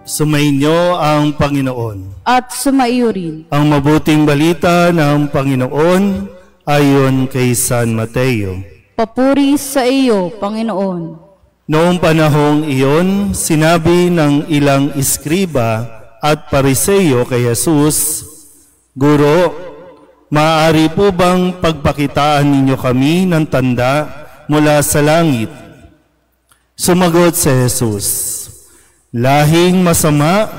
Sumainyo ang Panginoon. At sumaiyo rin. Ang mabuting balita ng Panginoon ayon kay San Mateo. Papuri sa iyo, Panginoon. Noong panahong iyon, sinabi ng ilang iskriba at pariseyo kay Jesus, Guro, maaari po bang pagpakitaan ninyo kami ng tanda mula sa langit? Sumagot si Jesus, lahing masama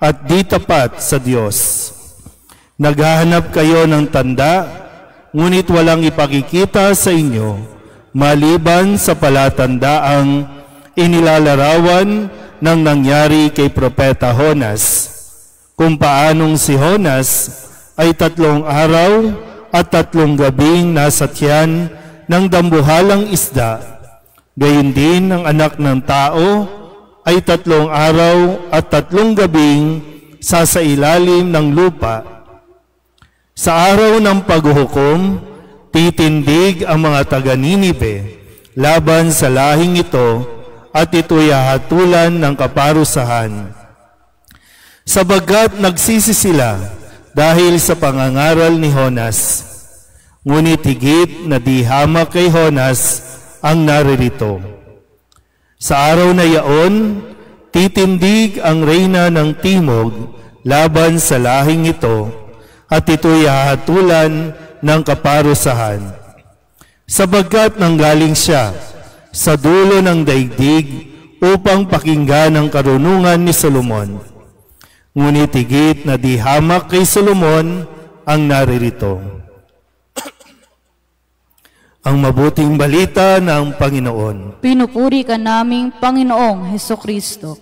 at di tapat sa Diyos. Naghahanap kayo ng tanda, ngunit walang ipakikita sa inyo, maliban sa palatandaang inilalarawan ng nangyari kay Propeta Jonas, kung paanong si Jonas ay 3 araw at 3 gabing nasa tiyan ng dambuhalang isda, gayon din ang Anak ng Tao ay 3 araw at 3 gabing sa ilalim ng lupa. Sa araw ng paghuhukom, titindig ang mga taga-Ninive laban sa lahing ito at ito'y hahatulan ng kaparusahan. Sabagkat nagsisi sila dahil sa pangangaral ni Jonas, ngunit higit na di hamak kay Jonas ang naririto. Sa araw na yaon, titindig ang reyna ng timog laban sa lahing ito, at ito'y hahatulan ng kaparusahan. Sabagkat nanggaling siya sa dulo ng daigdig upang pakinggan ang karunungan ni Solomon, ngunit higit na di hamak kay Solomon ang naririto. Ang mabuting balita ng Panginoon. Pinupuri ka naming Panginoong Hesukristo.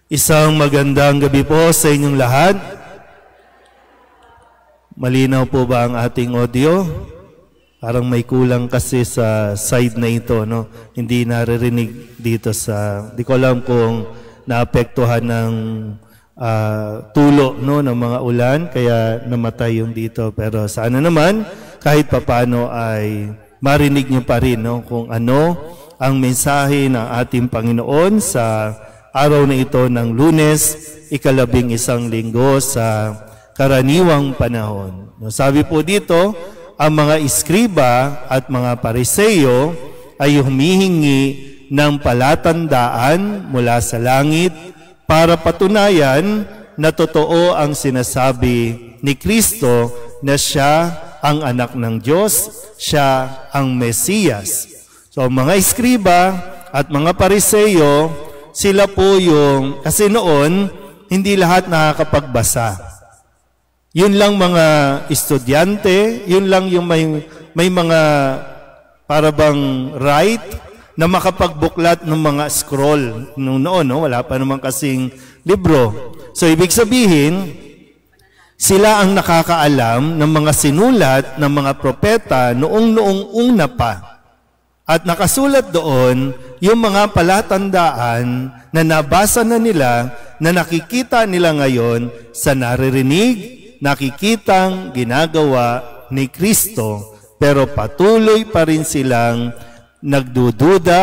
Isang magandang gabi po sa inyong lahat. Malinaw po ba ang ating audio? Parang may kulang kasi sa side na ito, no? Hindi naririnig dito sa, di ko alam kung naapektuhan ng tulo, no, ng mga ulan, kaya namatay yung dito. Pero sana naman, kahit papano ay marinig niyo pa rin, no, kung ano ang mensahe ng ating Panginoon sa araw na ito ng Lunes, 11 linggo sa karaniwang panahon. No, sabi po dito, ang mga iskriba at mga pariseyo ay humihingi ng palatandaan mula sa langit para patunayan na totoo ang sinasabi ni Kristo na siya ang anak ng Diyos, siya ang Mesiyas. So mga iskriba at mga pariseyo, sila po yung, kasi noon, hindi lahat nakakapagbasa. Yun lang mga estudyante, yun lang yung may mga parabang right na makapagbuklat ng mga scroll. Noon, no? Wala pa naman kasing libro. So ibig sabihin, sila ang nakakaalam ng mga sinulat ng mga propeta noong una pa. At nakasulat doon yung mga palatandaan na nabasa na nila, na nakikita nila ngayon sa naririnig, nakikitang ginagawa ni Kristo, pero patuloy pa rin silang nagdududa,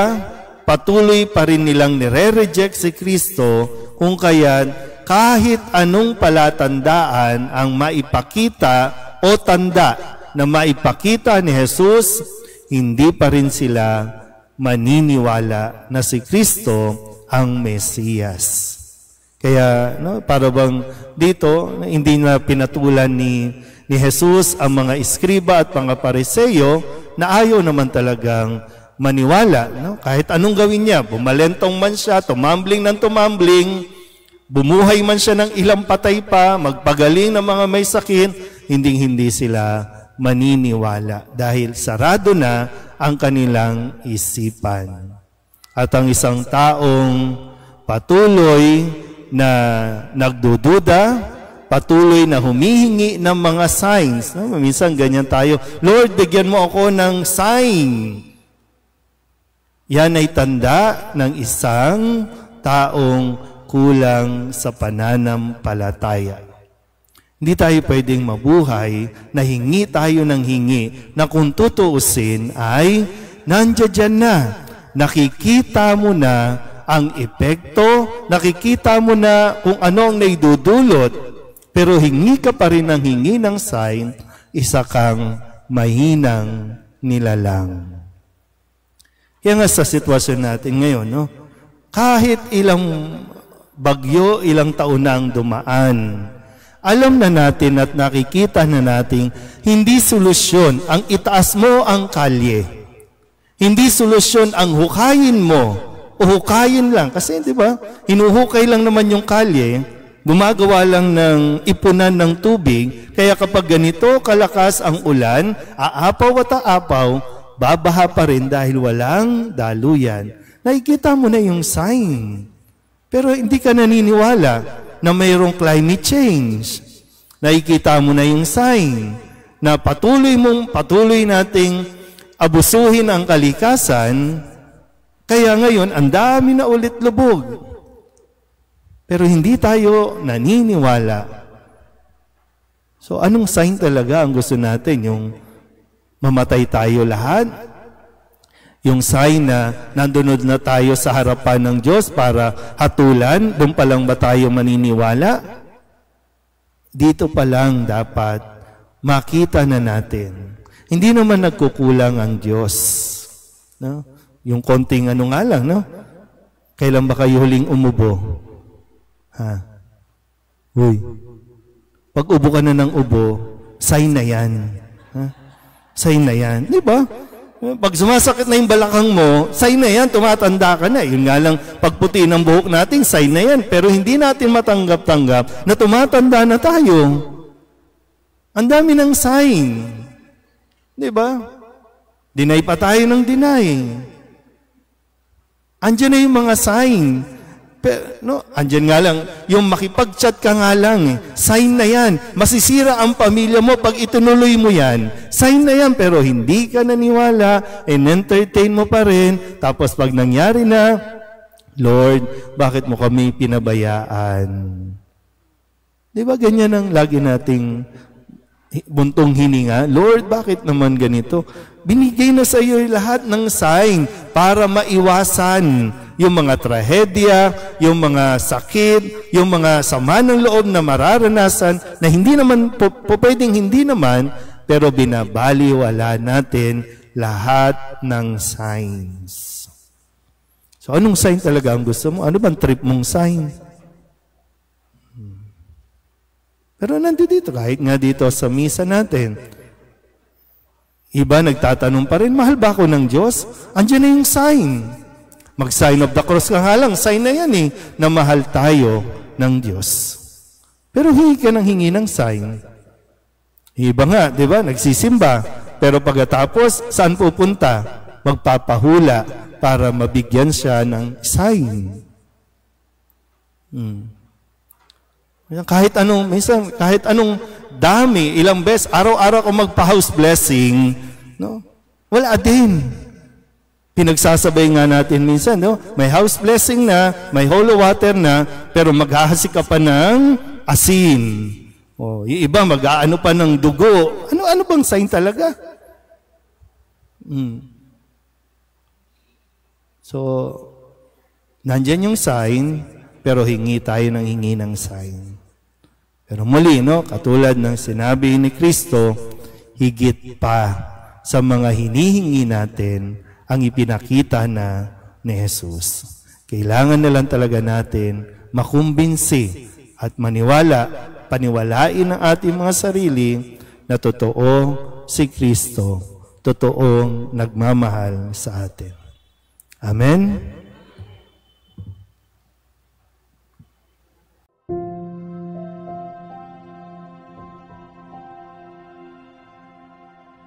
patuloy pa rin nilang nire-reject si Kristo, kung kaya't kahit anong palatandaan ang maipakita o tanda na maipakita ni Jesus, hindi pa rin sila maniniwala na si Kristo ang Mesiyas. Kaya para bang dito, hindi na pinatulan ni Jesus ang mga iskriba at mga pariseyo na ayaw naman talagang maniwala. No? Kahit anong gawin niya, bumalentong man siya, tumambling ng tumambling, bumuhay man siya ng ilang patay pa, magpagaling ng mga may sakit, hindi sila maniniwala dahil sarado na ang kanilang isipan. At ang isang taong patuloy na nagdududa, patuloy na humihingi ng mga signs. No? Minsan ganyan tayo, Lord, bigyan mo ako ng sign. Yan ay tanda ng isang taong kulang sa pananampalataya. Hindi tayo pwedeng mabuhay na hingi tayo ng hingi na kung tutuusin ay nandiyan na. Nakikita mo na ang epekto nakikita mo na kung ano ang naidudulot, pero hingi ka pa rin ng hingi ng sign, isa kang mahinang nilalang. Kaya nga sa sitwasyon natin ngayon, no? Kahit ilang bagyo, ilang taon na ang dumaan, alam na natin at nakikita na natin, hindi solusyon ang itaas mo ang kalye. Hindi solusyon ang hukayin mo o hukayin lang. Kasi di ba, hinuhukay lang naman yung kalye, gumagawa lang ng ipunan ng tubig, kaya kapag ganito kalakas ang ulan, aapaw at aapaw, babaha pa rin dahil walang daluyan. Nakikita mo na yung sign. Pero hindi ka naniniwala na mayroong climate change. Nakikita mo na yung sign na patuloy nating abusuhin ang kalikasan, kaya ngayon ang dami na ulit lubog. Pero hindi tayo naniniwala. So anong sign talaga ang gusto natin? Yung mamatay tayo lahat? Yung sign na nandunod na tayo sa harapan ng Diyos para hatulan, doon pa lang ba tayo maniniwala? Dito pa lang dapat makita na natin. Hindi naman nagkukulang ang Diyos. No? Yung konting ano nga lang, no? Kailan ba kayo huling umubo? Ha? Uy, pag ubo ka na ng ubo, sign na yan. Ha? Sign na yan. Di ba? Pag sumasakit na yung balakang mo, sign na yan, tumatanda ka na. Yun nga lang, pagputi ng buhok natin, sign na yan. Pero hindi natin matanggap-tanggap na tumatanda na tayo. Ang dami ng sign. Di ba? Deny pa tayo ng deny. Andiyan na yung mga sign. Pero, no, andyan nga lang, yung makipag-chat ka nga lang, sign na yan. Masisira ang pamilya mo pag itunuloy mo yan. Sign na yan, pero hindi ka naniwala, entertain mo pa rin. Tapos pag nangyari na, Lord, bakit mo kami pinabayaan? Di ba ganyan ang lagi nating buntong hininga? Lord, bakit naman ganito? Binigay na sa iyo lahat ng sign para maiwasan yung mga trahedya, yung mga sakit, yung mga sama ng loob na mararanasan na hindi naman, pwedeng hindi naman, pero binabaliwala natin lahat ng signs. So anong sign talaga ang gusto mo? Ano bang trip mong sign? Pero nandito, kahit nga dito sa misa natin, iba nagtatanong pa rin, mahal ba ako ng Diyos? Andiyan na yung sign. Mag-sign of the cross ka nga lang, sign na yan eh, na mahal tayo ng Diyos. Pero hingi ka ng hingi ng sign. Iba nga, di ba? Nagsisimba. Pero pagkatapos, saan pupunta? Magpapahula para mabigyan siya ng sign. Kahit anong dami, ilang beses, araw-araw ko magpa-house blessing, no? Wala din. Pinagsasabay nga natin minsan, no? May house blessing na, may holy water na, pero maghahasik ka pa ng asin. O, yung iba mag-aano pa ng dugo. Ano bang sign talaga? So, nandyan yung sign, pero hingi tayo ng hingi ng sign. Pero muli, no? Katulad ng sinabi ni Kristo, higit pa sa mga hinihingi natin, ang ipinakita na ni Jesus. Kailangan na lang talaga natin makumbinsi at paniwalain ang ating mga sarili na totoo si Kristo, totoong nagmamahal sa atin. Amen?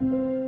Thank you.